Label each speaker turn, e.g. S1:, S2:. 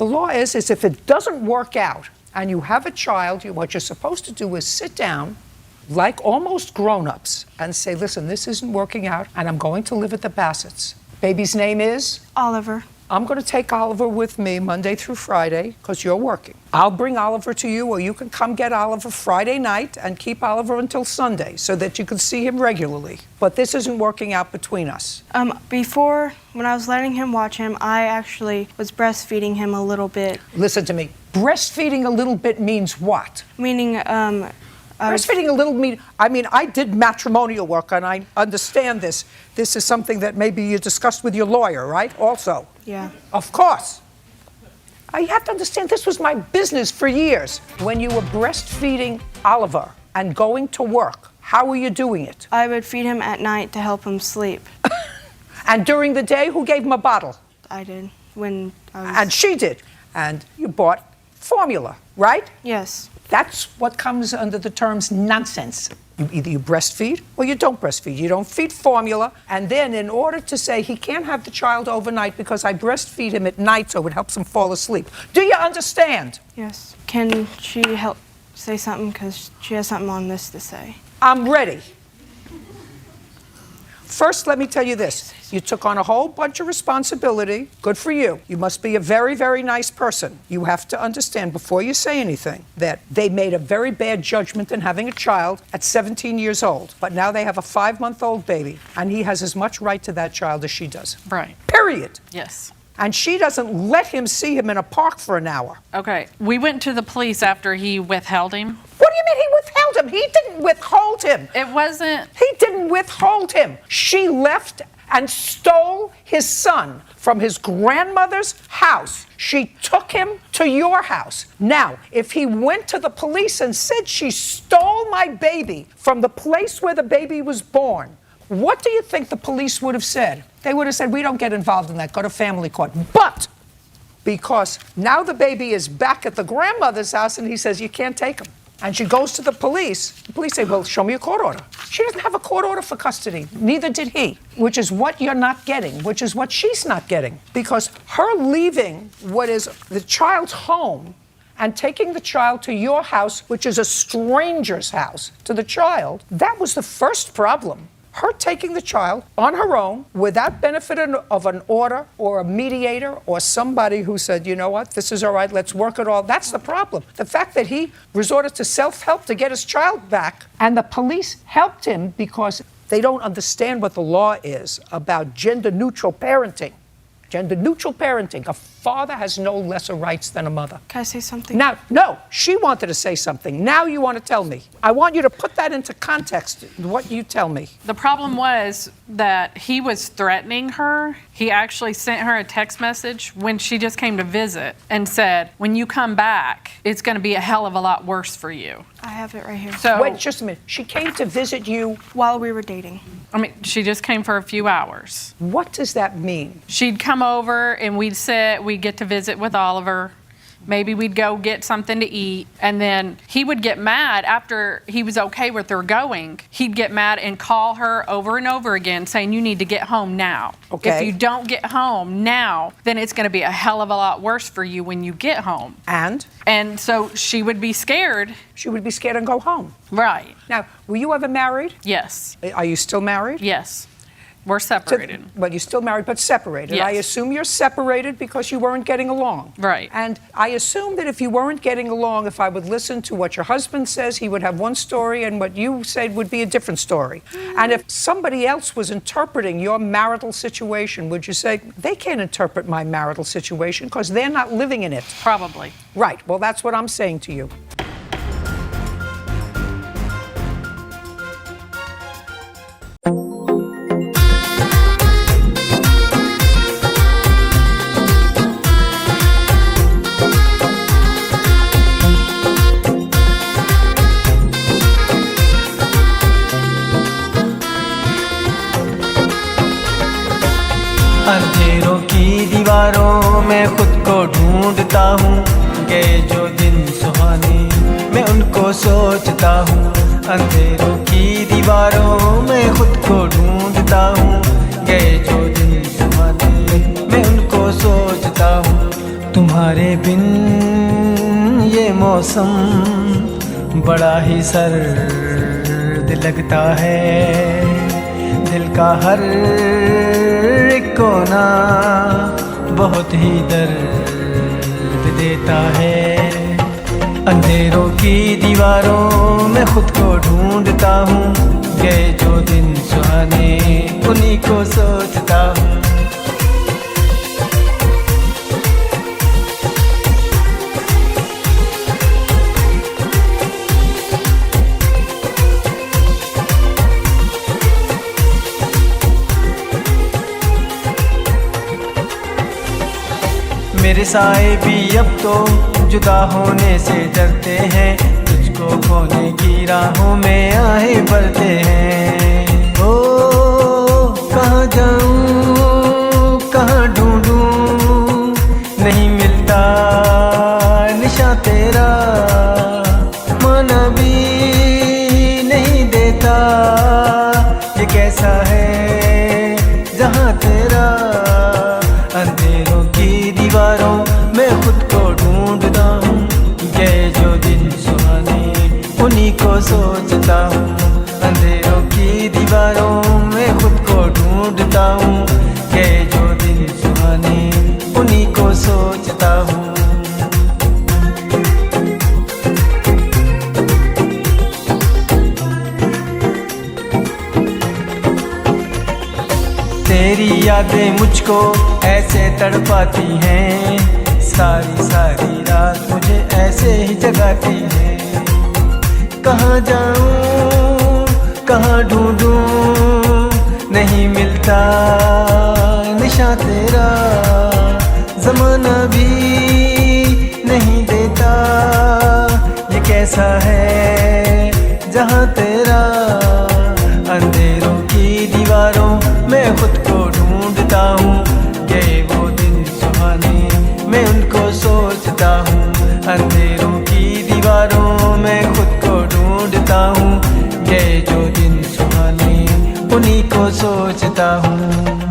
S1: The law is if it doesn't work out and you have a child, what you're supposed to do is sit down like almost grown-ups and say, listen, this isn't working out and I'm going to live at the Bassett's. Baby's name is?
S2: Oliver.
S1: I'm going to take Oliver with me Monday through Friday because you're working. I'll bring Oliver to you, or you can come get Oliver Friday night and keep Oliver until Sunday so that you can see him regularly. But this isn't working out between us.
S2: Before, when I was letting him watch him, I actually was breastfeeding him a little bit.
S1: Listen to me. Breastfeeding a little bit means what?
S2: Meaning,
S1: breastfeeding a little I did matrimonial work and I understand this. This is something that maybe you discussed with your lawyer, right? Also.
S2: Yeah.
S1: Of course. You have to understand, this was my business for years. When you were breastfeeding Oliver and going to work, how were you doing it?
S2: I would feed him at night to help him sleep.
S1: And during the day, who gave him a bottle?
S2: I did. When I was...
S1: And she did. And you bought formula, right?
S2: Yes.
S1: That's what comes under the terms nonsense. Either you breastfeed or you don't breastfeed. You don't feed formula. And then in order to say he can't have the child overnight because I breastfeed him at night so it helps him fall asleep. Do you understand?
S2: Yes. Can she help say something? Because she has something on this to say.
S1: I'm ready. First, let me tell you this. You took on a whole bunch of responsibility. Good for you. You must be a very, very nice person. You have to understand before you say anything that they made a very bad judgment in having a child at 17 years old. But now they have a 5-month-old baby, and he has as much right to that child as she does.
S3: Right.
S1: Period.
S3: Yes.
S1: And she doesn't let him see him in a park for an hour.
S3: Okay. We went to the police after he withheld him.
S1: What do you mean he withheld him? He didn't withhold him.
S3: It wasn't...
S1: He didn't withhold him. She left and stole his son from his grandmother's house. She took him to your house. Now, if he went to the police and said she stole my baby from the place where the baby was born, what do you think the police would have said? They would have said, we don't get involved in that, go to family court. But because now the baby is back at the grandmother's house and he says, you can't take him. And she goes to the police say, well, show me a court order. She doesn't have a court order for custody. Neither did he, which is what you're not getting, which is what she's not getting. Because her leaving what is the child's home and taking the child to your house, which is a stranger's house, to the child, that was the first problem. Her taking the child on her own without benefit of an order or a mediator or somebody who said, you know what, this is all right, let's work it all. That's the problem. The fact that he resorted to self-help to get his child back, and the police helped him because they don't understand what the law is about gender-neutral parenting. Gender-neutral parenting. A father has no lesser rights than a mother.
S2: Can I say something?
S1: Now, no, she wanted to say something. Now you want to tell me. I want you to put that into context, what you tell me.
S3: The problem was that he was threatening her. He actually sent her a text message when she just came to visit and said, when you come back, it's going to be a hell of a lot worse for you.
S2: I have it right here.
S3: So,
S1: wait, just a minute. She came to visit you
S2: while we were dating.
S3: I mean, she just came for a few hours.
S1: What does that mean?
S3: She'd come over and we'd sit, we'd get to visit with Oliver. Maybe we'd go get something to eat. And then he would get mad after he was okay with her going. He'd get mad and call her over and over again saying, you need to get home now.
S1: Okay.
S3: If you don't get home now, then it's going to be a hell of a lot worse for you when you get home.
S1: And?
S3: And so she would be scared.
S1: She would be scared and go home.
S3: Right.
S1: Now, were you ever married?
S3: Yes.
S1: Are you still married?
S3: Yes. We're separated.
S1: Well, you're still married, but separated.
S3: Yes.
S1: I assume you're separated because you weren't getting along.
S3: Right.
S1: And I assume that if you weren't getting along, if I would listen to what your husband says, he would have one story, and what you said would be a different story. And if somebody else was interpreting your marital situation, would you say, they can't interpret my marital situation because they're not living in it?
S3: Probably.
S1: Right. Well, that's what I'm saying to you.
S4: अंधेरों की दीवारों में खुद को ढूंढता हूँ, गए जो दिन सुहाने मैं उनको सोचता हूँ। अंधेरों की दीवारों में खुद को ढूंढता हूँ, गए जो दिन सुहाने मैं उनको सोचता हूँ। तुम्हारे बिन ये मौसम बड़ा ही सर्द लगता है, दिल का हर एक कोना बहुत ही दर्द देता है। अंधेरों की दीवारों में खुद को ढूंढता हूँ, गए जो दिन सुहाने उन्हीं को सोचता हूँ। मेरे साए भी अब तो जुदा होने से डरते हैं, तुझको खोने की राहों में आहे बढ़ते हैं। ओ कहाँ जाऊँ कहाँ ढूंढूं, नहीं मिलता निशा तेरा, माना भी नहीं देता। ये कैसा है जहाँ तेरा, अंधेरों की दीवारों में खुद को ढूंढता हूँ, गए जो दिन सुहाने उन्हीं को सोचता हूँ। अंधेरों की दीवारों में खुद को ढूंढता हूँ, गए जो दिन सुहाने उन्हीं को सोचता हूँ। तेरी यादें मुझको ऐसे तड़पाती हैं, सारी सारी रात मुझे ऐसे ही जगाती हैं। कहाँ जाऊँ कहाँ ढूंढूं, नहीं मिलता निशा तेरा, ज़माना भी नहीं देता। ये कैसा है जहाँ तेरा, अंधेरों की दीवारों मैं खुद को ढूंढता हूँ, गए वो दिन सुहाने मैं उनको सोचता हूँ। अंधेरों की दीवारों में खुद को ढूंढता हूँ, गए जो दिन सुहाने उन्हीं को सोचता हूँ।